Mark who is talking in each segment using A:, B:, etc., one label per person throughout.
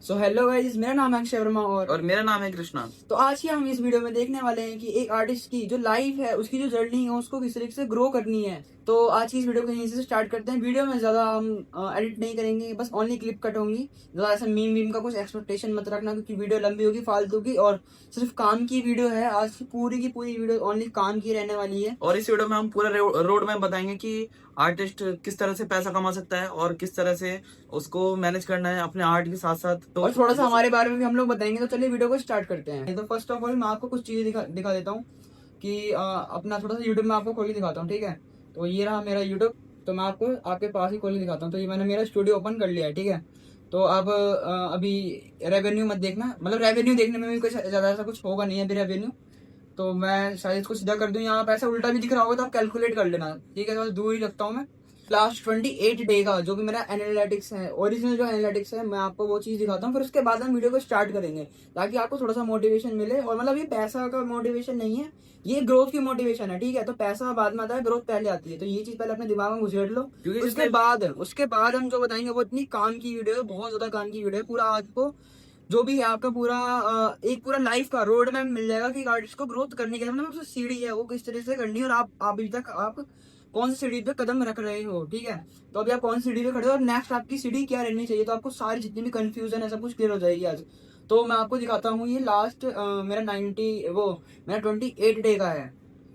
A: So hello guys, मेरा नाम है अक्षय वर्मा
B: और मेरा नाम है कृष्णा।
A: तो आज की हम इस वीडियो में देखने वाले हैं कि एक आर्टिस्ट की जो लाइफ है, उसकी जो जर्नी है, उसको किस तरीके से ग्रो करनी है। तो आज की इस वीडियो को यहीं से स्टार्ट करते हैं। वीडियो में ज्यादा हम एडिट नहीं करेंगे, बस ओनली क्लिप कट होंगी। ज्यादा ऐसा मीम वीम का कुछ एक्सपेक्टेशन मत रखना, क्योंकि वीडियो लंबी होगी फालतू की, और सिर्फ काम की वीडियो है। आज की पूरी वीडियो ओनली काम की रहने वाली है।
B: और इस वीडियो में हम पूरा रोड मैप बताएंगे कि आर्टिस्ट किस तरह से पैसा कमा सकता है और किस तरह से उसको मैनेज करना है अपने आर्ट के साथ साथ। तो
A: और थोड़ा सा हमारे बारे में भी हम लोग बताएंगे। तो चलिए वीडियो को स्टार्ट करते हैं। तो फर्स्ट ऑफ ऑल मैं आपको कुछ चीजें दिखा देता हूँ कि अपना थोड़ा सा यूट्यूब में आपको खोल के दिखाता हूँ, ठीक है। तो ये रहा मेरा यूट्यूब। तो मैं आपको आपके पास ही खोल के दिखाता हूँ। तो ये मैंने मेरा स्टूडियो ओपन कर लिया है, ठीक है। तो अब अभी रेवेन्यू मत देखना, मतलब रेवेन्यू देखने में भी कुछ ज्यादा ऐसा कुछ होगा नहीं है अभी रेवेन्यू। तो मैं शायद इसको सीधा कर दूं। यहाँ पैसा उल्टा भी दिख रहा होगा तो आप कैलकुलेट कर लेना, ठीक है। तो बस दूर ही रखता हूँ मैं। लास्ट 28 डे का जो भी मेरा एनालिटिक्स है, ओरिजिनल जो एनालिटिक्स है, मैं आपको वो चीज दिखाता हूँ। फिर उसके बाद हम वीडियो को स्टार्ट करेंगे, ताकि आपको थोड़ा सा मोटिवेशन मिले। और मतलब ये पैसा का मोटिवेशन नहीं है, ये ग्रोथ की मोटिवेशन है, ठीक है। तो पैसा बाद में आता है, ग्रोथ पहले आती है। तो ये चीज पहले अपने दिमाग में घुसेड़ लो।
B: क्योंकि
A: उसके बाद हम जो बताएंगे वो इतनी काम की वीडियो है, बहुत ज्यादा काम की वीडियो है। पूरा आपको जो भी है आपका पूरा एक पूरा लाइफ का रोड मैप मिल जाएगा कि आर्टिस्ट को ग्रोथ करने के लिए मतलब सीढ़ी है वो किस तरह से करनी है, और आप अभी तक आप कौन सी सीढ़ी पे कदम रख रहे हो, ठीक है। तो अभी आप कौन सी सीढ़ी पे खड़े हो और नेक्स्ट आपकी सीढ़ी क्या रहनी चाहिए। तो आपको सारी जितनी भी कंफ्यूजन है सब कुछ क्लियर हो जाएगी आज। तो मैं आपको दिखाता हूँ। ये लास्ट मेरा 28 डे का है।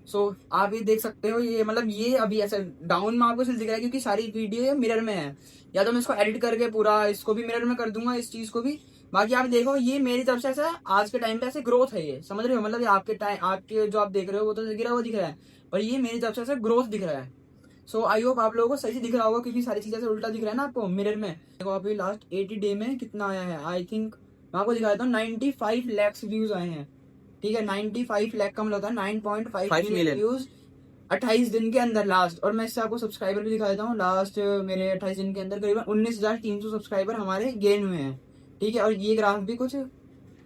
A: सो आप ये देख सकते हो। ये मतलब ये अभी ऐसा डाउन में आपको सिर्फ दिख रहा है क्योंकि सारी वीडियो मिरर में है। या तो मैं इसको एडिट करके पूरा इसको भी मिरर में कर दूंगा, इस चीज को भी। बाकी आप देखो, ये मेरी तरफ से ऐसा आज के टाइम पे ऐसे ग्रोथ है, ये समझ रहे हो। मतलब ये आपके टाइम, आपके जो आप देख रहे हो वो तो दिख रहा है, वो दिख रहा है, पर ये मेरी तरफ से ऐसे ग्रोथ दिख रहा है। सो आई होप आप लोगों को सही से दिख रहा होगा, क्योंकि सारी चीजें से उल्टा दिख रहा है ना आपको मिरर में। देखो अभी लास्ट 80 डे में कितना आया है, आई थिंक मैं आपको दिखा देता हूँ। 95 लैक्स व्यूज आए हैं, ठीक है। 95 लाख का मतलब होता है 9.5 मिलियन व्यूज 28 दिन के अंदर लास्ट। और मैं इससे आपको सब्सक्राइबर भी दिखा देता हूँ। लास्ट मेरे 28 दिन के अंदर करीबन 19,300 सब्सक्राइबर हमारे गेन हुए हैं, ठीक है। और ये ग्राफ भी कुछ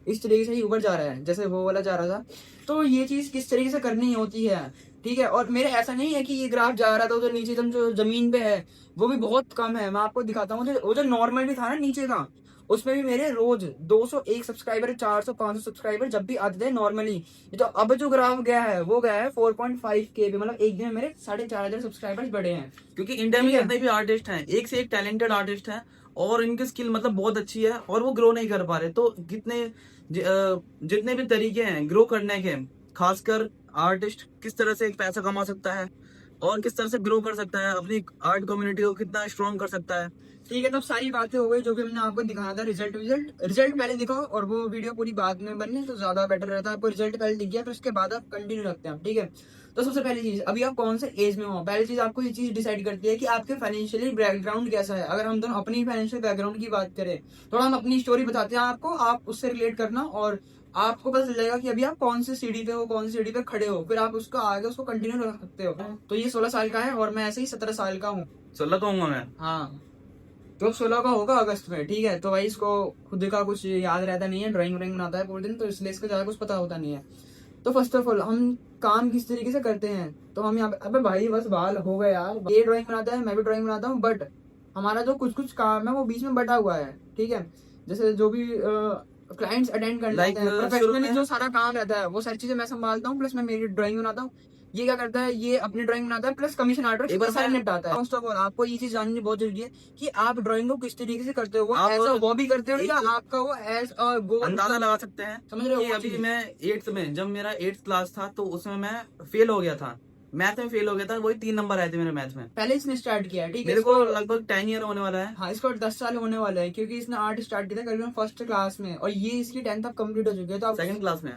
A: इस तरीके से ही ऊपर जा रहा है जैसे वो वाला जा रहा था। तो ये चीज किस तरीके से करनी होती है, ठीक है। और मेरे ऐसा नहीं है कि ये ग्राफ जा रहा था तो नीचे एकदम जो जमीन पे है वो भी बहुत कम है। मैं आपको दिखाता हूँ। वो जो नॉर्मल भी था ना नीचे का, उसमें भी मेरे रोज 201 सब्सक्राइबर, 400 500 सब्सक्राइबर जब भी आते थे नॉर्मली। तो अब जो ग्राफ गया है वो गया है 4.5K पे, मतलब एक दिन में मेरे 4,500 सब्सक्राइबर्स बढ़े हैं।
B: क्योंकि इंडिया में जितने भी आर्टिस्ट हैं, एक से एक टैलेंटेड आर्टिस्ट हैं और इनकी स्किल मतलब बहुत अच्छी है और वो ग्रो नहीं कर पा रहे। तो जितने भी तरीके हैं ग्रो करने के, खासकर आर्टिस्ट किस तरह से एक पैसा कमा सकता है और किस तरह से ग्रो कर सकता है, अपनी आर्ट कम्युनिटी को कितना स्ट्रॉन्ग कर सकता है।
A: ठीक है। तो सारी बातें हो गई जो भी हमने आपको दिखाया था। रिजल्ट पहले दिखाओ, और वो वीडियो पूरी बाद में बनने तो ज्यादा बेटर रहता है। आपको रिजल्ट पहले दिख गया, फिर उसके बाद आप कंटिन्यू रखते हैं, ठीक है। तो सबसे पहली चीज, अभी आप कौन से एज में हो, पहली चीज आपको ये चीज डिसाइड करती है कि आपके फाइनेंशियली बैकग्राउंड कैसा है। अगर हम दोनों अपनी फाइनेंशियल बैकग्राउंड की बात करें, थोड़ा हम अपनी स्टोरी बताते हैं आपको, आप उससे रिलेट करना, और आपको पता चल जाएगा कि अभी आप कौन सी सीढ़ी पे हो, कौन सी सीढ़ी पे खड़े हो। फिर आप उसको आगे उसको कंटिन्यू रख सकते हो। तो ये 16 साल का है और मैं ऐसे ही 17 साल का हूँ।
B: 16 तो हूँ मैं।
A: हाँ, तो 16 का होगा अगस्त में, ठीक है। तो भाई इसको खुद का कुछ याद रहता नहीं है, ड्राइंग बनाता है पूरे दिन, तो इसलिए इसको ज्यादा कुछ पता होता नहीं है। तो फर्स्ट ऑफ ऑल हम काम किस तरीके से करते हैं। तो हम यहाँ पे, अबे भाई बस बाल हो गए यार। ये ड्राइंग बनाता है, मैं भी ड्राइंग बनाता हूँ, बट हमारा जो कुछ कुछ काम है वो बीच में बटा हुआ है, ठीक है। जैसे जो भी क्लाइंट्स अटेंड करने आते हैं, प्रोफेशनली जो सारा काम रहता है वो सारी चीजें मैं संभालता हूँ, प्लस मैं मेरी ड्राइंग बनाता हूँ। ये क्या करता है, ये अपनी ड्राइंग बनाता है, प्लस कमीशन आर्टर एक सारा निपटाता है। फर्स्ट ऑफ ऑल आपको ये चीज जाननी बहुत जरूरी है कि आप ड्राइंग को किस तरीके से करते हो। एज अ हॉबी करते हो या आपका वो एज अ गोल।
B: अंदाजा लगा सकते हैं,
A: समझ रहे हो।
B: अभी मैं 8th में, जब मेरा 8th क्लास था तो उसमें मैं फेल हो गया था, मैथ में फेल हो गया था। वही 3 नंबर आए थे मेरे मैथ में।
A: पहले इसने स्टार्ट किया, ठीक है।
B: मेरे को लगभग 10 ईयर होने वाला है।
A: हाँ, इसको 10 साल होने वाला है, क्योंकि इसने आर्ट स्टार्ट किया था करीबन फर्स्ट क्लास में, और ये इसकी 10th तक कंप्लीट हो चुकी है। तो आप
B: सेकंड क्लास में,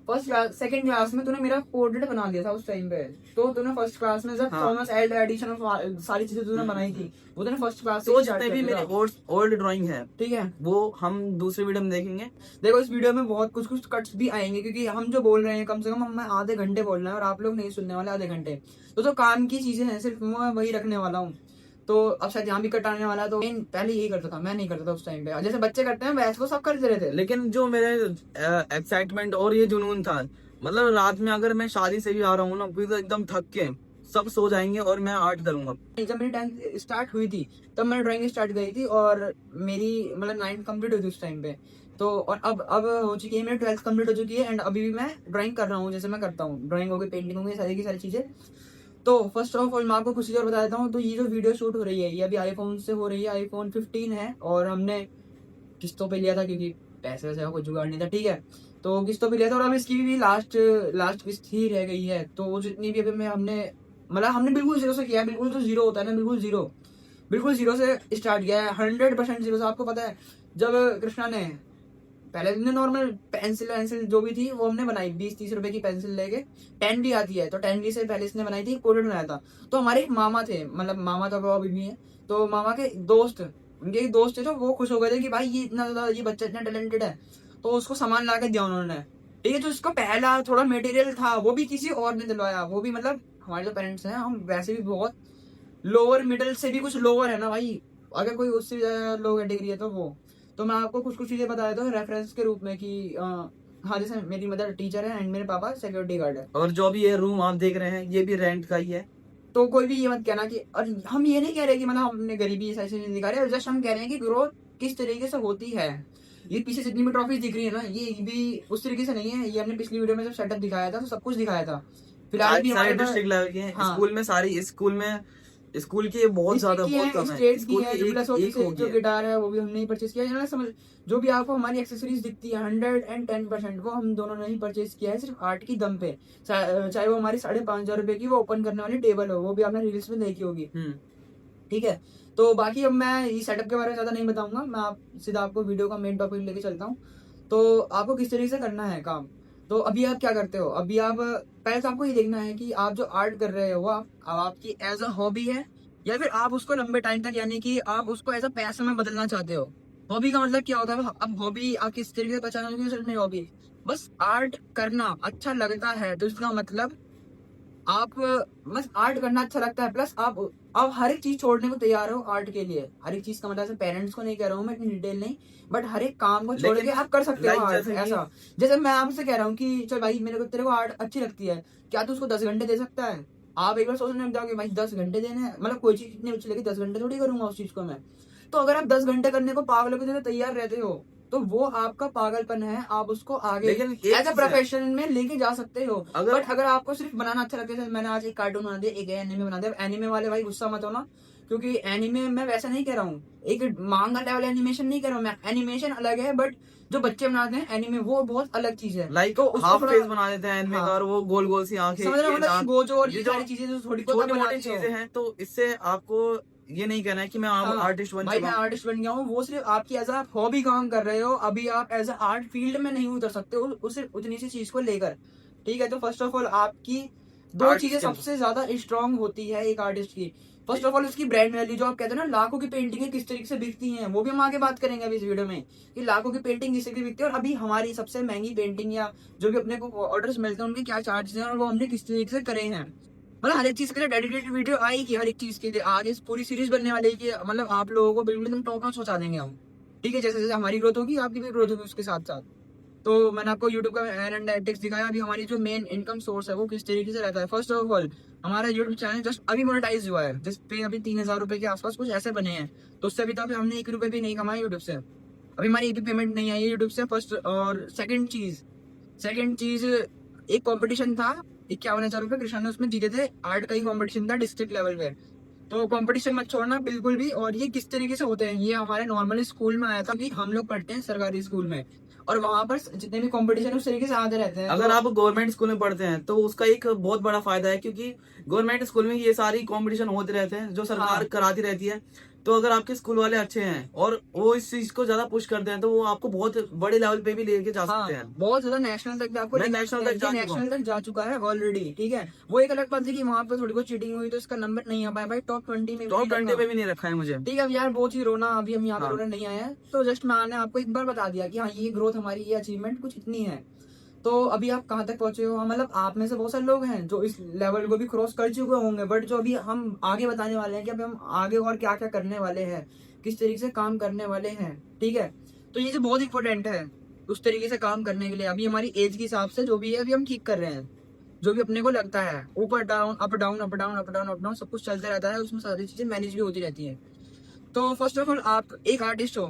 A: फर्स्ट क्लास सेकंड क्लास में तूने मेरा पोर्ट्रेट बना दिया था उस टाइम पे। तो तूने फर्स्ट क्लास में जब थॉमस एडिशन और सारी चीजें तूने बनाई थी, वो तूने फर्स्ट क्लास
B: तो जितने भी मेरे ओल्ड ड्राइंग है,
A: ठीक है,
B: वो हम दूसरे वीडियो में देखेंगे।
A: देखो इस वीडियो में बहुत कुछ कुछ कट्स भी आएंगे, क्योंकि हम जो बोल रहे हैं कम से कम हमें आधे घंटे बोलना है, और आप लोग नहीं सुनने वाले आधे घंटे। तो जो काम की चीजें हैं सिर्फ मैं वही रखने वाला हूँ। तो अब शायद यहाँ भी कट आने वाला है। तो पहले यही करता था, मैं नहीं करता था उस टाइम पे, जैसे बच्चे करते हैं वैसे वो सब करते रहते।
B: लेकिन जो मेरे एक्साइटमेंट और ये जुनून था, मतलब रात में अगर मैं शादी से भी आ रहा हूँ ना, फिर तो एकदम थक के सब सो जाएंगे और मैं आर्ट करूंगा।
A: जब मेरी 10th स्टार्ट हुई थी तब मैंने ड्राइंग स्टार्ट करी थी और मेरी मतलब 9th कंप्लीट हुई थी उस टाइम पे। तो और अब हो चुकी है, मेरी 12th कंप्लीट हो चुकी है एंड अभी भी मैं ड्राइंग कर रहा हूँ, जैसे मैं करता हूँ, ड्राइंग हो गई, पेंटिंग हो गई, सारी की सारी चीज़ें। तो फर्स्ट ऑफ ऑल मैं आपको कुछ चीज़ और बता देता हूँ। तो ये जो वीडियो शूट हो रही है ये अभी आईफोन से हो रही है, आईफोन 15 है और हमने किस्तों पे लिया था क्योंकि पैसे वैसे का कोई जुगाड़ नहीं था, ठीक है। तो किस्तों पे लिया था और अब इसकी भी लास्ट किस्त ही रह गई है। तो वो जितनी भी अभी में हमने बिल्कुल जीरो से किया है। बिल्कुल जो जीरो होता है ना, बिल्कुल जीरो से स्टार्ट किया है, 100% जीरो से। आपको पता है जब कृष्णा ने पहले दिन नॉर्मल पेंसिल जो भी थी वो हमने बनाई 20-30 रुपए की पेंसिल लेके, 10 भी आती है तो 10 भी से पहले इसने बनाई थी, पोर्ट्रेट बनाया था। तो हमारे एक मामा थे, मतलब मामा तो वो अभी भी है, तो मामा के दोस्त, उनके एक दोस्त थे, तो वो खुश हो गए थे कि भाई ये इतना ज्यादा, ये बच्चा इतना टैलेंटेड है, तो उसको सामान ला के दिया उन्होंने, ठीक है। तो इसका पहला थोड़ा मटेरियल था वो भी किसी और ने दिलवाया, वो भी मतलब हमारे जो पेरेंट्स हैं हम वैसे भी बहुत लोअर मिडिल से भी कुछ लोअर है ना भाई, अगर कोई उससे लो कैटेगरी है तो वो। तो मैं आपको कुछ चीजें बता देता हूँ रेफरेंस के रूप में कि हाँ, जैसे मेरी मदर टीचर है एंड मेरे पापा सिक्योरिटी गार्ड है।
B: और जो भी ये रूम आप देख रहे हैं ये भी रेंट का ही है।
A: तो कोई भी ये मत कहना कि, और हम ये नहीं कह रहे कि मतलब हमने गरीबी ऐसे नहीं दिखा रहे, जस्ट हम कह रहे हैं कि ग्रोथ किस तरीके से होती है। ये पीछे जितनी भी ट्रॉफी दिख रही है ना, ये भी उस तरीके से नहीं है। ये हमने पिछली वीडियो में जब सेटअप दिखाया था तो सब कुछ दिखाया था। फिलहाल भी
B: सारे
A: हमारे पास
B: डिस्ट्रिक्ट लेवल के हैं।
A: हाँ,
B: स्कूल में सारी स्कूल की बहुत ज्यादा बहुत कम है।
A: स्टेट की
B: स्कूल
A: है,
B: की
A: प्लस
B: एक
A: जो
B: होगी है।
A: गिटार है वो भी हमने ही परचेज किया है। समझ, जो भी आपको हमारी एक्सेसरीज दिखती है 110% वो हम दोनों ने ही परचेज किया है, सिर्फ आर्ट की दम पे। चाहे वो हमारी 5,500 रुपए की वो ओपन करने वाली टेबल हो, वो भी आपने रील्स में देखी होगी, ठीक है। तो बाकी अब मैं ये सेटअप के बारे में ज्यादा नहीं बताऊंगा, मैं सीधा आपको वीडियो का मेन टॉपिक लेके चलता हूँ। तो आपको किस तरीके से करना है काम। तो अभी आप क्या करते हो, अभी आप पहले तो आपको ये देखना है कि आप जो आर्ट कर रहे हो वो आपकी एज अ हॉबी है या फिर आप उसको लंबे टाइम तक, यानी कि आप उसको एज अ पैशन में बदलना चाहते हो। हॉबी का मतलब क्या होता है, अब हॉबी आप किस तरीके से पहचाना कि सिर्फ नहीं, हॉबी बस आर्ट करना अच्छा लगता है तो इसका मतलब आप बस आर्ट करना अच्छा लगता है, प्लस आप हर एक चीज छोड़ने को तैयार हो आर्ट के लिए। हर एक चीज का मतलब पेरेंट्स को नहीं कह रहा हूँ मैं, इतनी डिटेल नहीं, बट हर एक काम को छोड़
B: लेकिन
A: के आप कर सकते हो
B: लाइक
A: आर्ट।
B: जैसे कि
A: ऐसा जैसे मैं आपसे कह रहा हूँ कि चल भाई तेरे को आर्ट अच्छी लगती है, क्या तू उसको 10 घंटे दे सकता है। आप एक बार सोचने लग जाओगे भाई 10 घंटे देने हैं, मतलब कोई चीज इतनी अच्छी लगी 10 घंटे थोड़ी करूंगा उस चीज को मैं। तो अगर आप 10 घंटे करने को पागलों की तरह तैयार रहते हो तो वो आपका पागलपन है, आप उसको आगे
B: लेकिन एक
A: एज अ
B: चीज है,
A: प्रोफेशन में लेके जा सकते हो।
B: अगर
A: बट अगर आपको सिर्फ बनाना अच्छा लगता है, जैसे मैंने आज एक कार्टून बना दिया, एक एनिमे बना दिया, एनिमे वाले भाई गुस्सा मत होना, क्योंकि एनिमे मैं वैसा नहीं कह रहा हूँ, एक मांगा लेवल एनिमेशन नहीं कर रहा हूँ मैं, एनिमेशन अलग है, बट जो बच्चे बनाते हैं एनिमे वो बहुत अलग चीज है।
B: लाइक
A: तो उसको
B: हाफ
A: थोड़ा
B: फेस बना देते हैं एनिमे
A: हाँ,
B: का और वो गोल गोल सी आंखें,
A: समझ रहे हो,
B: ये
A: मतलब ये
B: दांत,
A: गोजो और
B: ये
A: ये
B: जो
A: सारी चीजें जो थोड़ी बहुत
B: छोटी मोटी
A: बनाते हो।
B: चीजें हैं, तो इससे आपको ये नहीं कहना है कि मैं
A: हाँ
B: आर्टिस्ट बन
A: भाई
B: चुका
A: मैं
B: हूँ।
A: आर्टिस्ट बन गया हूँ, वो सिर्फ आपकी एज अ हॉबी काम कर रहे हो, अभी आप एज अ आर्ट फील्ड में नहीं उतर सकते हो उस उतनी सी चीज को लेकर, ठीक है। तो फर्स्ट ऑफ ऑल आपकी दो
B: आर्ट
A: चीजें
B: स्किल।
A: सबसे ज्यादा स्ट्रांग होती है एक आर्टिस्ट की। फर्स्ट ऑफ ऑल उसकी ब्रांड वैल्यू, जो आप कहते हैं ना लाखों की पेंटिंगें किस तरीके से बिकती हैं, वो भी हम आगे बात करेंगे अभी इस वीडियो में कि लाखों की पेंटिंग किस तरीके से बिकती है और अभी हमारी सबसे महंगी पेंटिंग या जो भी अपने को ऑर्डर्स मिलते हैं उनके क्या चार्जेस हैं और वो हमने किस तरीके से करे हैं। मतलब हर एक चीज के लिए डेडिकेटेड वीडियो आएगी, हर एक चीज के लिए आज इस पूरी सीरीज बनने वाली है कि मतलब आप लोगों को बिल्कुल एकदम टॉप नॉच पहुंचा देंगे हम, ठीक है। जैसे जैसे हमारी ग्रोथ होगी आपकी भी ग्रोथ होगी उसके साथ साथ। तो मैंने आपको यूट्यूब का एर्न एंड एटिक्स दिखाया, अभी हमारी जो मेन इनकम सोर्स है वो किस तरीके से रहता है। फर्स्ट ऑफ ऑल हमारा यूट्यूब चैनल जस्ट अभी मोनेटाइज हुआ है, जिस पे अभी 3,000 रुपए के आसपास कुछ ऐसे बने हैं, तो उससे अभी तक हमने 1 रुपए भी नहीं कमाया यूट्यूब से, अभी हमारी एक भी पेमेंट नहीं आई है यूट्यूब से। फर्स्ट और सेकंड चीज एक कंपटीशन था 51,000 रुपए कृष्णा ने उसमें जीते थे, आर्ट का ही कंपटीशन था डिस्ट्रिक्ट लेवल पे। तो कंपटीशन मत छोड़ना बिल्कुल भी। और ये किस तरीके से होते हैं, ये हमारे नॉर्मली स्कूल में आया था कि हम लोग पढ़ते हैं सरकारी स्कूल में और वहां पर जितने भी कंपटीशन उस तरीके से आते रहते हैं।
B: अगर
A: तो
B: आप गवर्नमेंट स्कूल में पढ़ते हैं तो उसका एक बहुत बड़ा फायदा है, क्योंकि गवर्नमेंट स्कूल में ये सारी कंपटीशन होते रहते हैं जो सरकार
A: हाँ,
B: कराती रहती है। तो अगर आपके स्कूल वाले अच्छे हैं और वो इस चीज को ज्यादा पुश करते हैं तो वो आपको बहुत बड़े लेवल पे भी लेके जा सकते हैं।
A: बहुत ज्यादा नेशनल तक भी आपको
B: मैं
A: लेके
B: नेशनल
A: सकते
B: तक जा
A: हैं,
B: चुका हूँ।
A: नेशनल तक जा चुका है ऑलरेडी, ठीक है। वो एक अलग बात है कि वहां पे थोड़ी बहुत चीटिंग हुई तो इसका नंबर नहीं आ पाया भाई टॉप 20 में भी
B: टॉप
A: नहीं
B: 20
A: लगा।
B: पे भी नहीं रखा है मुझे।
A: ठीक है, अब यार वो चीज रोना, अभी हम यहाँ पे
B: हाँ।
A: रोना नहीं आया है, तो जस्ट मैंने आपको एक बार बता दिया कि हाँ ये ग्रोथ हमारी, ये अचीवमेंट कुछ इतनी है। तो अभी आप कहाँ तक पहुंचे हो, हाँ, मतलब आप में से बहुत सारे लोग हैं जो इस लेवल को भी क्रॉस कर चुके होंगे, बट जो अभी हम आगे बताने वाले हैं कि अभी हम आगे और क्या क्या करने वाले हैं, किस तरीके से काम करने वाले हैं, ठीक है। तो ये जो बहुत इंपॉर्टेंट है उस तरीके से काम करने के लिए, अभी हमारी एज के हिसाब से जो भी है अभी हम ठीक कर रहे हैं, जो भी अपने को लगता है, ऊपर down, up down, up down, up down, up down, सब कुछ चलते रहता है, उसमें सारी चीजें मैनेज भी होती रहती है। तो फर्स्ट ऑफ ऑल आप एक आर्टिस्ट हो,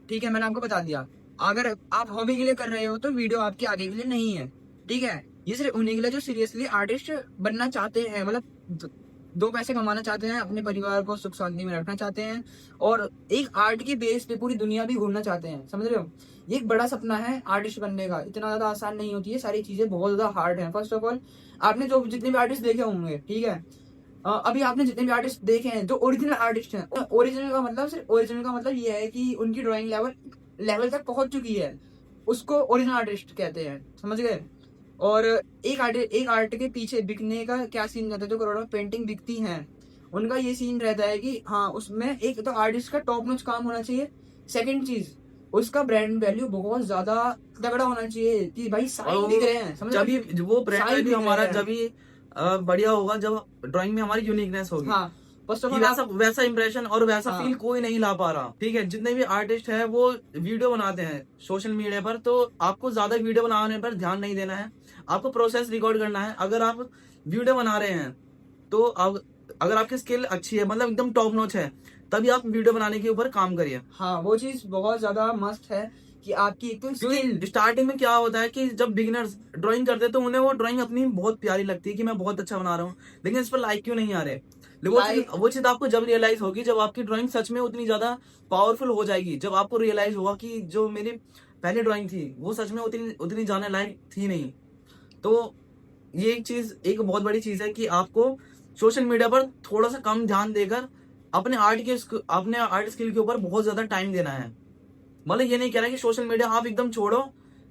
A: ठीक है, मैंने आपको बता दिया। अगर आप हॉबी के लिए कर रहे हो तो वीडियो आपके आगे के लिए नहीं है, ठीक है। ये सिर्फ उन्हीं के लिए जो सीरियसली आर्टिस्ट बनना चाहते हैं, मतलब दो पैसे कमाना चाहते हैं, अपने परिवार को सुख शांति में रखना चाहते हैं, और एक आर्ट के बेस पे पूरी दुनिया भी घूमना चाहते हैं, समझ रहे हो। ये एक बड़ा सपना है आर्टिस्ट बनने का, इतना ज्यादा आसान नहीं होती है, सारी चीजें बहुत ज्यादा हार्ड है। फर्स्ट ऑफ ऑल आपने जो जितने भी आर्टिस्ट देखे होंगे, ठीक है, अभी आपने जितने भी आर्टिस्ट देखे हैं जो ओरिजिनल आर्टिस्ट हैं, ओरिजिनल का मतलब सिर्फ ओरिजिनल का मतलब ये है कि उनकी ड्राइंग लेवल तक पहुंच चुकी है, उसको ओरिजिनल आर्टिस्ट कहते हैं, समझ गए। और एक आर्ट के पीछे बिकने का क्या सीन रहता है, जो करोड़ों पेंटिंग बिकती हैं, उनका ये सीन रहता है कि हाँ, उसमें एक तो आर्टिस्ट का टॉप नॉच काम होना चाहिए, सेकंड चीज उसका ब्रांड वैल्यू बहुत ज्यादा तगड़ा होना चाहिए कि भाई साइन दिख रहे हैं, समझ
B: जब वो ब्रांड
A: साइन
B: वैल्यू
A: दिख
B: हमारा
A: रहे हैं।
B: जब ही बढ़िया होगा, जब ड्राइंग में हमारी यूनिकनेस होगी।
A: हाँ, फर्स्ट ऑफ
B: कि
A: ऑल
B: वैसा वैसा इंप्रेशन और वैसा
A: हाँ।
B: फील कोई नहीं ला पा रहा, ठीक है। जितने भी आर्टिस्ट हैं वो वीडियो बनाते हैं सोशल मीडिया पर, तो आपको ज्यादा वीडियो बनाने पर ध्यान नहीं देना है, आपको प्रोसेस रिकॉर्ड करना है। अगर आप वीडियो बना रहे हैं तो आप, अगर आपकी स्किल अच्छी है, मतलब एकदम टॉप नॉच है, तभी आप वीडियो बनाने के ऊपर काम करिए।
A: हाँ, वो चीज बहुत ज्यादा मस्त है कि आपकी एक तो स्किल।
B: क्योंकि स्टार्टिंग में क्या होता है कि जब बिगिनर्स ड्राइंग करते हैं तो उन्हें वो ड्राइंग अपनी बहुत प्यारी लगती है कि मैं बहुत अच्छा बना रहा हूँ, लेकिन इस पर लाइक क्यों नहीं आ रहे। वो चीज आपको जब रियलाइज होगी, जब आपकी ड्राइंग सच में उतनी ज्यादा पावरफुल हो जाएगी, जब आपको रियलाइज होगा कि जो मेरी पहली ड्राइंग थी वो सच में उतनी उतनी जाने लायक थी नहीं। तो ये एक चीज, एक बहुत बड़ी चीज है कि आपको सोशल मीडिया पर थोड़ा सा कम ध्यान देकर अपने आर्ट स्किल के ऊपर बहुत ज्यादा टाइम देना है। मतलब ये नहीं कह रहा कि सोशल मीडिया आप एकदम छोड़ो,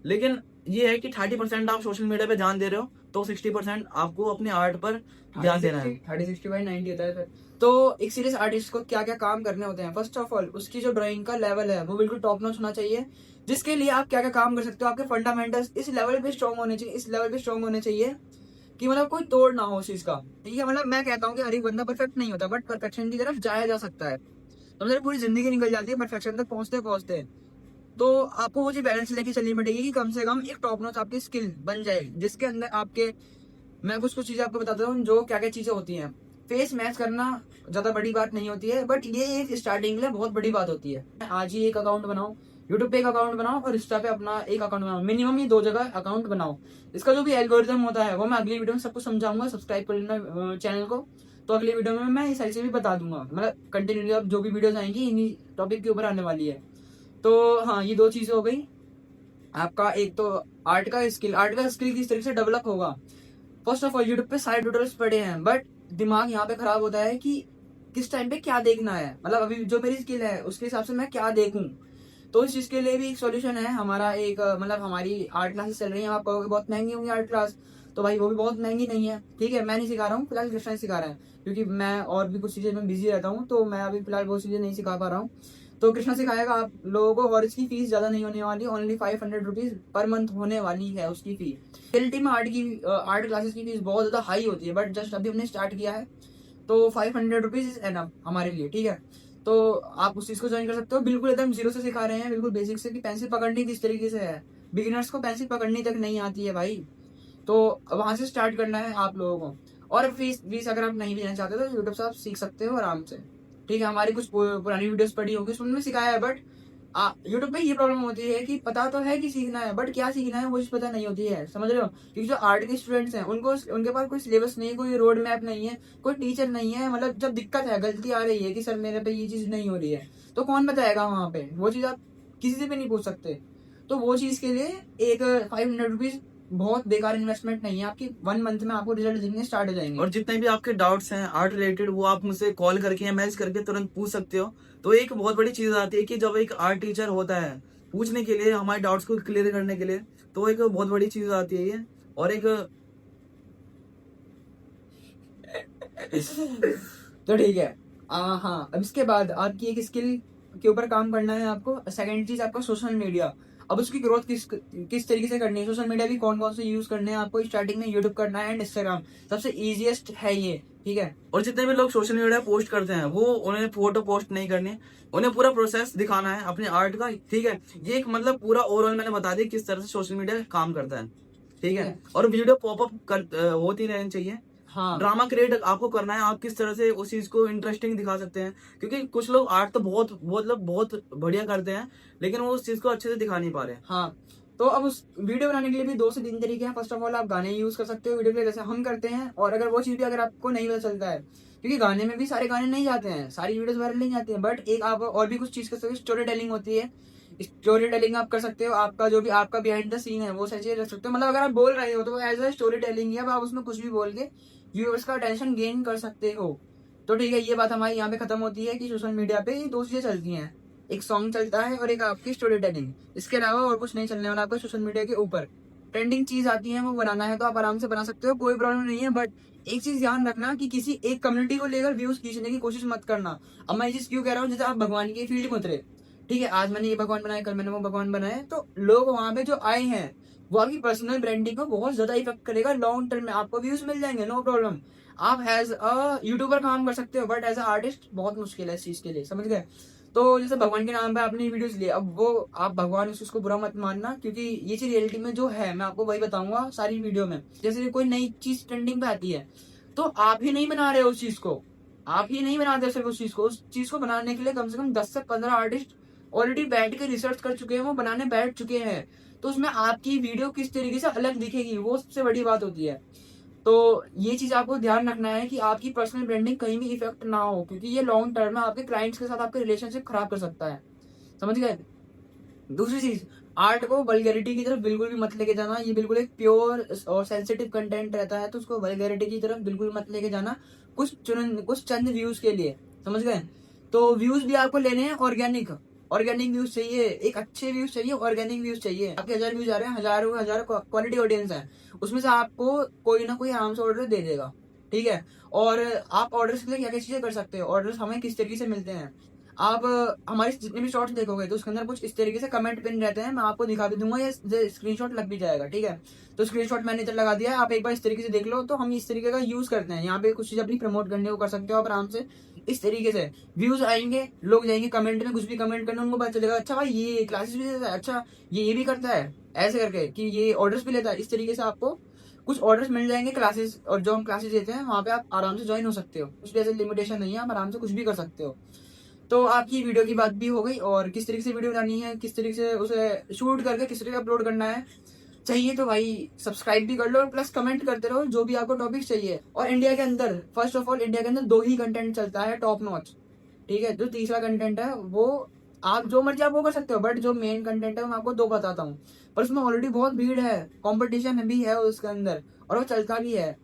B: लेकिन ये है कि 30% आप सोशल मीडिया पे ध्यान दे रहे हो तो 60% आपको अपने आर्ट पर ध्यान देना है।
A: 30-60/90 होता है फिर। तो एक सीरियस आर्टिस्ट को क्या क्या काम करने होते हैं, फर्स्ट ऑफ ऑल उसकी जो ड्राइंग का लेवल है वो बिल्कुल टॉप नॉच होना चाहिए, जिसके लिए आप क्या क्या काम कर सकते हो, आपके फंडामेंटल्स इस लेवल पे स्ट्रॉन्ग होने चाहिए, इस लेवल पे स्ट्रॉन्ग होने चाहिए कि मतलब कोई तोड़ ना हो उस चीज का, ठीक है। मतलब मैं कहता हूँ कि हर एक बंदा परफेक्ट नहीं होता, बट परफेक्शन की तरफ जाया जा सकता है, तो मतलब पूरी जिंदगी निकल जाती है परफेक्शन तक पहुंचते पहुंचते। तो आपको वो चीज बैलेंस लेके चलनी पड़ेगी कि कम से कम एक टॉप नॉच आपकी स्किल बन जाए, जिसके अंदर आपके, मैं कुछ चीजें आपको बताता हूँ जो क्या क्या चीजें होती हैं। फेस मैच करना ज्यादा बड़ी बात नहीं होती है, बट ये एक स्टार्टिंग के लिए बहुत बड़ी बात होती है। आज ही एक अकाउंट बनाओ, यूट्यूब पे एक अकाउंट बनाओ और इंस्टा पे अपना एक अकाउंट बनाओ, मिनिमम ये 2 जगह अकाउंट बनाओ। इसका जो भी एल्गोरिथम होता है वो मैं अगली वीडियो में सब कुछ समझाऊंगा, सब्सक्राइब कर लेना चैनल को। तो अगली वीडियो में मैं ये सारी चीजें भी बता दूंगा, मतलब कंटिन्यूली अब जो भी वीडियोस आएंगी इन्हीं टॉपिक के ऊपर आने वाली है। तो हाँ, ये 2 चीजें हो गई आपका। एक तो आर्ट का स्किल किस तरीके से डेवलप होगा। फर्स्ट ऑफ ऑल यूट्यूब पे सारे ट्यूटोरियल्स पड़े हैं, बट दिमाग यहाँ पे खराब होता है कि किस टाइम पे क्या देखना है, मतलब अभी जो मेरी स्किल है उसके हिसाब से मैं क्या देखूं। तो इस चीज के लिए भी एक सॉल्यूशन है हमारा, एक मतलब हमारी आर्ट क्लासेस चल रही हैं। आप कहोगे बहुत महंगी होंगी आर्ट क्लास, तो भाई वो भी बहुत महंगी नहीं है, ठीक है। मैं नहीं सिखा रहा हूँ फिलहाल, कृष्णा सिखा रहा है, क्योंकि मैं और भी कुछ चीजें में बिजी रहता हूँ, तो मैं अभी फिलहाल वो चीजें नहीं सिखा पा रहा हूँ। तो कृष्णा सिखाएगा आप लोगों को, और इसकी फीस ज्यादा नहीं होने वाली, ओनली 500 रुपीज पर मंथ होने वाली है उसकी फी। रियलिटी में आर्ट क्लासेस की फीस बहुत ज्यादा हाई होती है, बट जस्ट अभी हमने स्टार्ट किया है, तो 500 रुपीज इज एनफ हमारे लिए, ठीक है। तो आप उस चीज को ज्वाइन कर सकते हो, बिल्कुल एकदम जीरो से सिखा रहे हैं, बिल्कुल बेसिक से कि पेंसिल पकड़नी किस तरीके से है। बिगिनर्स को पेंसिल पकड़नी तक नहीं आती है भाई, तो वहां से स्टार्ट करना है आप लोगों को। और फीस अगर आप नहीं लेना चाहते तो यूट्यूब से आप सीख सकते हो आराम से, ठीक है। हमारी कुछ पुरानी वीडियोस पड़ी होगी, उसमें सिखाया है, बट यूट्यूब पे ये प्रॉब्लम होती है कि पता तो है कि सीखना है, बट क्या सीखना है वो चीज पता नहीं होती है, समझ रहे हो। क्योंकि जो आर्ट के स्टूडेंट्स हैं उनके पास कोई सिलेबस नहीं है, कोई रोड मैप नहीं है, कोई टीचर नहीं है। मतलब जब दिक्कत है, गलती आ रही है कि सर मेरे पे ये चीज नहीं हो रही है, तो कौन बताएगा वहां पे, वो चीज आप किसी से भी नहीं पूछ सकते। तो वो चीज के लिए एक 500 रुपीज बहुत बेकार इन्वेस्टमेंट नहीं है आपकी, 1 मंथ में आपको रिजल्ट दिखने स्टार्ट हो जाएंगे।
B: और जितने भी आपके डाउट्स हैं आर्ट रिलेटेड, वो आप मुझसे कॉल करके या मैसेज करके तुरंत पूछ सकते हो। तो एक बहुत बड़ी चीज आती है कि जब एक आर्ट टीचर होता है पूछने के लिए, हमारे डाउट्स को क्लियर करने के लिए, तो एक बहुत बड़ी चीज आती है ये। और एक
A: तो ठीक है, हाँ, अब इसके बाद आपकी एक स्किल के ऊपर काम करना है आपको। सेकंड चीज आपका सोशल मीडिया। अब उसकी ग्रोथ किस तरीके से करनी है, सोशल मीडिया भी कौन कौन से यूज करने हैं आपको। स्टार्टिंग में यूट्यूब करना है एंड इंस्टाग्राम, सबसे इजीएस्ट है ये, ठीक है।
B: और जितने भी लोग सोशल मीडिया पोस्ट करते हैं वो, उन्हें फोटो पोस्ट नहीं करनी, उन्हें पूरा प्रोसेस दिखाना है अपने आर्ट का, ठीक है। ये एक मतलब पूरा ओवरऑल मैंने बता दिया किस तरह से सोशल मीडिया काम करता है। ठीक है, और वीडियो पॉपअप कर होती रहनी चाहिए।
A: हाँ
B: ड्रामा क्रिएट आपको करना है, आप किस तरह से उस चीज को इंटरेस्टिंग दिखा सकते हैं, क्योंकि कुछ लोग आर्ट तो बहुत मतलब बहुत बढ़िया करते हैं, लेकिन वो उस चीज को अच्छे से दिखा नहीं पा रहे हैं।
A: हाँ। तो अब उस वीडियो बनाने के लिए भी 2 से 3 तरीके हैं। फर्स्ट ऑफ ऑल आप गाने यूज कर सकते हो वीडियो के लिए, जैसे हम करते हैं। और अगर वो चीज भी अगर आपको नहीं पता चलता है, क्योंकि गाने में भी सारे गाने नहीं जाते हैं, सारी वीडियोस वायरल नहीं जाती हैं, बट एक आप और भी कुछ चीज कर सकते हो। स्टोरी टेलिंग होती है, स्टोरी टेलिंग आप कर सकते हो। आपका जो भी आपका बिहाइंड द सीन है वो सही रख सकते हो। मतलब अगर आप बोल रहे हो तो एज अ स्टोरी टेलिंग है, अब आप उसमें कुछ भी बोल के व्यूअर्स का अटेंशन गेन कर सकते हो। तो ठीक है, ये बात हमारी यहाँ पे खत्म होती है कि सोशल मीडिया पे ये 2 चीजें चलती हैं, एक सॉन्ग चलता है और एक आपकी स्टोरी टेलिंग। इसके अलावा और कुछ नहीं चलने वाला आपको सोशल मीडिया के ऊपर। ट्रेंडिंग चीज आती है, वो बनाना है तो आप आराम से बना सकते हो, कोई प्रॉब्लम नहीं है। बट एक चीज ध्यान रखना कि किसी एक कम्युनिटी को लेकर व्यूज खींचने की कोशिश मत करना। अब मैं ये चीज क्यों कह रहा हूँ, जैसे आप भगवान की फील्ड में उतरे, ठीक है, आज मैंने ये भगवान बनाया, कल मैंने वो भगवान बनाया, तो लोग वहां पे जो आए हैं वो आपकी पर्सनल ब्रांडिंग को बहुत ज्यादा इफेक्ट करेगा। लॉन्ग टर्म में आपको व्यूज मिल जाएंगे, नो प्रॉब्लम। आप एज अ यूट्यूबर काम कर सकते हो, बट एज अ आर्टिस्ट बहुत मुश्किल है इस चीज के लिए, समझ गए। तो जैसे भगवान के नाम पे आपने वीडियोस लिए, अब वो आप भगवान उस चीज को बुरा मत मानना, क्योंकि ये चीज रियलिटी में जो है मैं आपको वही बताऊंगा सारी वीडियो में। जैसे कोई नई चीज ट्रेंडिंग पे आती है तो आप ही नहीं बना रहे हो उस चीज को, आप ही नहीं बनाते सिर्फ उस चीज को बनाने के लिए कम से कम 10 से 15 आर्टिस्ट ऑलरेडी बैठ के रिसर्च कर चुके हैं, वो बनाने बैठ चुके हैं। तो उसमें आपकी वीडियो किस तरीके से अलग दिखेगी, वो सबसे बड़ी बात होती है। तो ये चीज आपको ध्यान रखना है कि आपकी पर्सनल ब्रांडिंग कहीं भी इफेक्ट ना हो, क्योंकि ये लॉन्ग टर्म में आपके क्लाइंट्स के साथ आपके रिलेशनशिप खराब कर सकता है, समझ गए। दूसरी चीज, आर्ट को वल्गैरिटी की तरफ बिल्कुल भी मत लेके जाना। ये बिल्कुल एक प्योर और सेंसिटिव कंटेंट रहता है, तो उसको वल्गैरिटी की तरफ बिल्कुल मत लेके जाना कुछ चंद व्यूज के लिए, समझ गए। तो व्यूज भी आपको लेने हैं ऑर्गेनिक व्यूज चाहिए, एक अच्छे व्यूज चाहिए, ऑर्गेनिक व्यूज चाहिए। आपके 1000 व्यूज आ रहे हैं, हजार क्वालिटी ऑडियंस है, उसमें से आपको कोई ना कोई आराम से ऑर्डर दे देगा, ठीक है। और आप ऑर्डर्स के लिए क्या क्या चीजें कर सकते हो, ऑर्डर्स हमें किस तरीके से मिलते हैं। आप हमारे जितने भी शॉर्ट्स देखोगे तो उसके अंदर कुछ इस तरीके से कमेंट पिन रहते हैं, मैं आपको दिखा भी दूंगा, ये स्क्रीनशॉट लग भी जाएगा, ठीक है। तो स्क्रीनशॉट मैंने इधर लगा दिया है, आप एक बार इस तरीके से देख लो। तो हम इस तरीके का यूज करते हैं, यहाँ पे कुछ चीज अपनी प्रमोट करने को कर सकते हो आप आराम से। इस तरीके से व्यूज आएंगे, लोग जाएंगे कमेंट में कुछ भी कमेंट करने, उनको पता चलेगा अच्छा भाई ये क्लासेस भी देता है, अच्छा ये भी करता है, ऐसे करके कि ये ऑर्डर्स भी लेता है। इस तरीके से आपको कुछ ऑर्डर्स मिल जाएंगे क्लासेस, और जो हम क्लासेस देते हैं वहां पे आप आराम से ज्वाइन हो सकते हो, कुछ ऐसे लिमिटेशन नहीं है, आप आराम से कुछ भी कर सकते हो। तो आपकी वीडियो की बात भी हो गई, और किस तरीके से वीडियो बनानी है, किस तरीके से उसे शूट करके किस तरीके से अपलोड करना है चाहिए, तो भाई सब्सक्राइब भी कर लो और प्लस कमेंट करते रहो जो भी आपको टॉपिक चाहिए। और इंडिया के अंदर फर्स्ट ऑफ ऑल इंडिया के अंदर 2 ही कंटेंट चलता है टॉप नॉच, ठीक है। जो तीसरा कंटेंट है वो आप जो मर्जी आप वो कर सकते हो, बट जो मेन कंटेंट है वो मैं आपको 2 बताता हूँ। पर उसमें ऑलरेडी बहुत भीड़ है, कॉम्पिटिशन भी है उसके अंदर, और वो चलता भी है।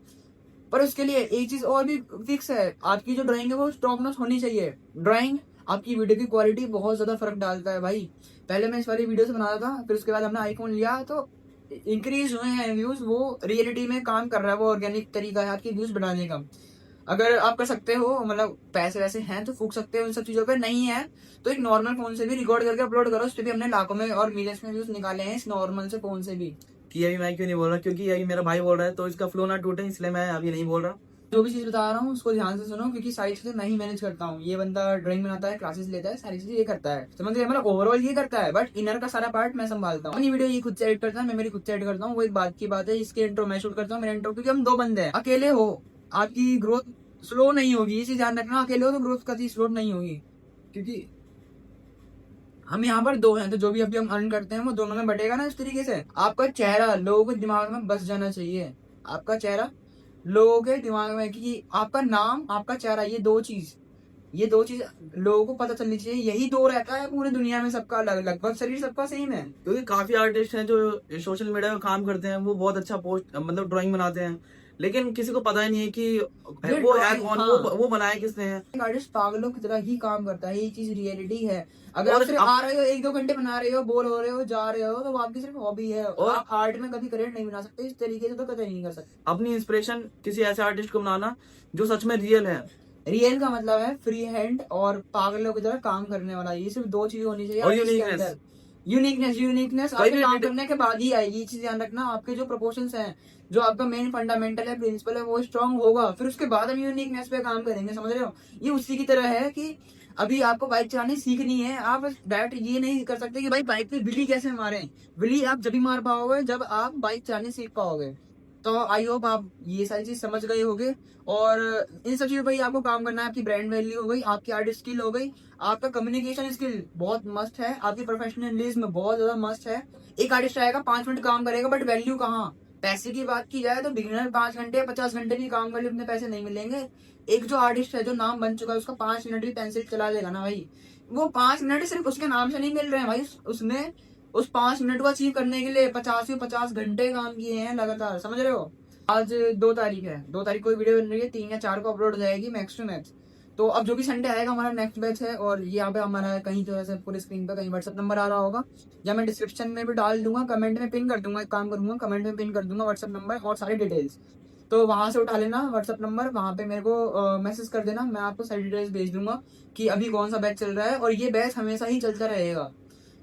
A: पर उसके लिए एक चीज और भी फिक्स है, आपकी जो ड्राइंग है वो टॉप नॉच होनी चाहिए। ड्राइंग आपकी वीडियो की क्वालिटी बहुत ज्यादा फर्क डालता है भाई। पहले मैं इस वाली वीडियो से बना रहा था, फिर उसके बाद हमने आईफोन लिया तो इंक्रीज हुए हैं व्यूज, वो रियलिटी में काम कर रहा है, वो ऑर्गेनिक तरीका है आपकी व्यूज बढ़ाने का। अगर आप कर सकते हो, मतलब पैसे वैसे हैं तो फूक सकते हो इन सब चीजों पे, नहीं है तो एक नॉर्मल फोन से भी रिकॉर्ड करके अपलोड करो, उस पर भी हमने लाखों में और मिलियंस में व्यूज निकाले हैं इस नॉर्मल से फोन से भी।
B: कि अभी मैं क्यों नहीं बोल रहा, क्योंकि अभी मेरा भाई बोल रहा है तो इसका फ्लो ना टूटे, इसलिए मैं अभी नहीं बोल रहा।
A: जो भी चीज बता रहा हूँ उसको ध्यान से सुनो, क्योंकि सारी चीजें मैं ही मैनेज करता हूँ। ये बंदा ड्राइंग बनाता है, क्लासेस लेता है, सारी चीजें ये करता है, समझ गए। मतलब ओवरऑल ये करता है, बट इनर का सारा पार्ट मैं संभालता हूँ। वीडियो ये खुद से एडिट करता है, मैं मेरी खुद से एडिट करता हूँ, वो एक बात की बात है। इसके इंट्रो मैं शूट करता हूँ, मेरा इंट्रो, क्योंकि हम 2 बंदे हैं, अकेले हो आपकी ग्रोथ स्लो नहीं होगी, ये चीज ध्यान रखना। अकेले हो तो ग्रोथ कभी स्लो नहीं होगी, क्योंकि हम यहाँ पर 2 हैं, तो जो भी अभी हम अर्न करते हैं वो दोनों में बटेगा ना। इस तरीके से आपका चेहरा लोगों के दिमाग में बस जाना चाहिए, आपका चेहरा लोगों के दिमाग में, कि आपका नाम आपका चेहरा, ये 2 चीज लोगों को पता चलनी चाहिए। यही 2 रहता है पूरी दुनिया में सबका, लगभग शरीर सबका सेम है।
B: क्योंकि काफी आर्टिस्ट हैं जो सोशल मीडिया में काम करते हैं, वो बहुत अच्छा पोस्ट मतलब ड्राइंग बनाते हैं, लेकिन किसी को पता ही नहीं है कि वो है कौन, वो बनाया किसने है।
A: एक आर्टिस्ट पागलों की तरह ही काम करता है, ये चीज रियलिटी है। अगर आप सिर्फ आ रहे हो 1-2 घंटे बना रहे हो, बोर हो रहे हो, जा रहे हो, तो वो आपकी सिर्फ हॉबी है, और आप आर्ट में कभी करियर नहीं बना सकते इस तरीके से, तो कभी नहीं कर सकते।
B: अपनी इंस्पिरेशन किसी ऐसे आर्टिस्ट को बनाना जो सच में रियल है।
A: रियल का मतलब है फ्री हैंड और पागलों की तरह काम करने वाला, ये सिर्फ 2 चीज होनी चाहिए।
B: और
A: यूनिकनेस आपके काम करने के बाद ही आएगी, ये चीज ध्यान रखना। आपके जो प्रोपोर्शंस हैं, जो आपका मेन फंडामेंटल है, प्रिंसिपल है, वो स्ट्रांग होगा, फिर उसके बाद हम यूनिकनेस पे काम करेंगे, समझ रहे हो। ये उसी की तरह है कि अभी आपको बाइक चलानी सीखनी है, आप डायरेक्ट ये नहीं कर सकते कि भाई बाइक पे विली कैसे मारें। विली आप जब भी मार पाओगे जब आप बाइक चलानी सीख पाओगे। तो आई होप आप ये सारी चीज समझ गए होगे, और इन सब चीजों पर ही आपको काम करना है। आपकी ब्रांड वैल्यू हो गई, आपकी आर्ट स्किल हो गई, आपका कम्युनिकेशन स्किल बहुत मस्त है, आपकी प्रोफेशनलिज्म बहुत ज्यादा मस्त है। एक आर्टिस्ट आएगा 5 मिनट काम करेगा, बट वैल्यू कहाँ। पैसे की बात की जाए तो बिगिनर 5 घंटे 50 घंटे भी काम कर ले, उतने पैसे नहीं मिलेंगे। एक जो आर्टिस्ट है जो नाम बन चुका है, उसका 5 मिनट भी पेंसिल चला लेगा ना भाई, वो 5 मिनट सिर्फ उसके नाम से नहीं मिल रहे हैं भाई, उसने उस 5 मिनट को अचीव करने के लिए 50 घंटे काम किए हैं लगातार, समझ रहे हो। आज 2 तारीख है, 2 तारीख को वीडियो बन रही है, 3 या 4 को अपलोड हो जाएगी मैक्स टू मैक्स। तो अब जो भी संडे आएगा हमारा नेक्स्ट बैच है, और यहाँ पे हमारा कहीं तो ऐसे पूरे स्क्रीन पे कहीं व्हाट्सएप नंबर आ रहा होगा, या मैं डिस्क्रिप्शन में भी डाल दूंगा, कमेंट में पिन कर दूंगा। एक काम करूंगा, कमेंट में पिन कर दूंगा व्हाट्सएप नंबर और सारी डिटेल्स, तो वहां से उठा लेना व्हाट्सएप नंबर, वहां पे मेरे को मैसेज कर देना, मैं आपको सारी डिटेल्स भेज दूंगा कि अभी कौन सा बैच चल रहा है, और ये बैच हमेशा ही चलता रहेगा।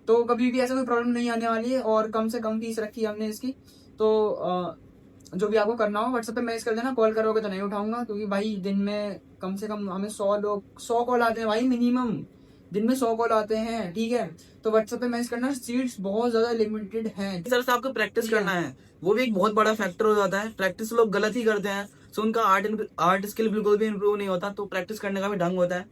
A: तो कभी भी ऐसा कोई प्रॉब्लम नहीं आने वाली है, और कम से कम फीस रखी है हमने इसकी। तो जो भी आपको करना हो व्हाट्सएप पे मैसेज कर देना, कॉल करोगे तो नहीं उठाऊंगा, क्योंकि भाई दिन में कम से कम हमें 100 कॉल आते हैं भाई, मिनिमम दिन में 100 कॉल आते हैं, ठीक है। तो व्हाट्सएप पे मैसेज करना, सीट्स बहुत ज्यादा लिमिटेड हैं।
B: सर से आपको प्रैक्टिस
A: ठीक है।
B: करना है, वो भी एक बहुत बड़ा फैक्टर हो जाता है। प्रैक्टिस लोग गलत ही करते हैं, सो उनका आर्ट स्किल बिल्कुल भी इम्प्रूव नहीं होता। तो प्रैक्टिस करने का भी ढंग होता है,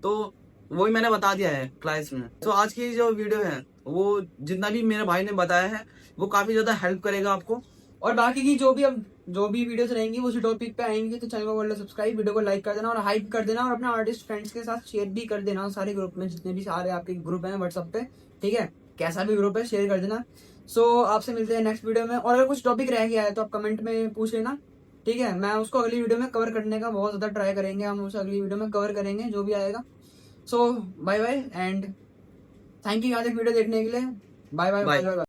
B: तो वही मैंने बता दिया है क्लास में। तो आज की जो वीडियो है वो जितना भी मेरे भाई ने बताया है वो काफी ज्यादा हेल्प करेगा आपको।
A: और बाकी की जो भी वीडियोस रहेंगी उसी टॉपिक पे आएंगी, तो चैनल को कर लो सब्सक्राइब, वीडियो को लाइक कर देना और हाइप कर देना, और अपने आर्टिस्ट फ्रेंड्स के साथ शेयर भी कर देना, सारे ग्रुप में जितने भी सारे आपके ग्रुप हैं व्हाट्सएप पे, ठीक है। कैसा भी ग्रुप है शेयर कर देना। सो आपसे मिलते हैं नेक्स्ट वीडियो में, और अगर कुछ टॉपिक रह गया है तो आप कमेंट में पूछ लेना, ठीक है। मैं उसको अगली वीडियो में कवर करने का बहुत ज्यादा ट्राई करेंगे, हम उसे अगली वीडियो में कवर करेंगे जो भी आएगा। So bye bye and thank you आज एक वीडियो देखने के लिए। Bye bye.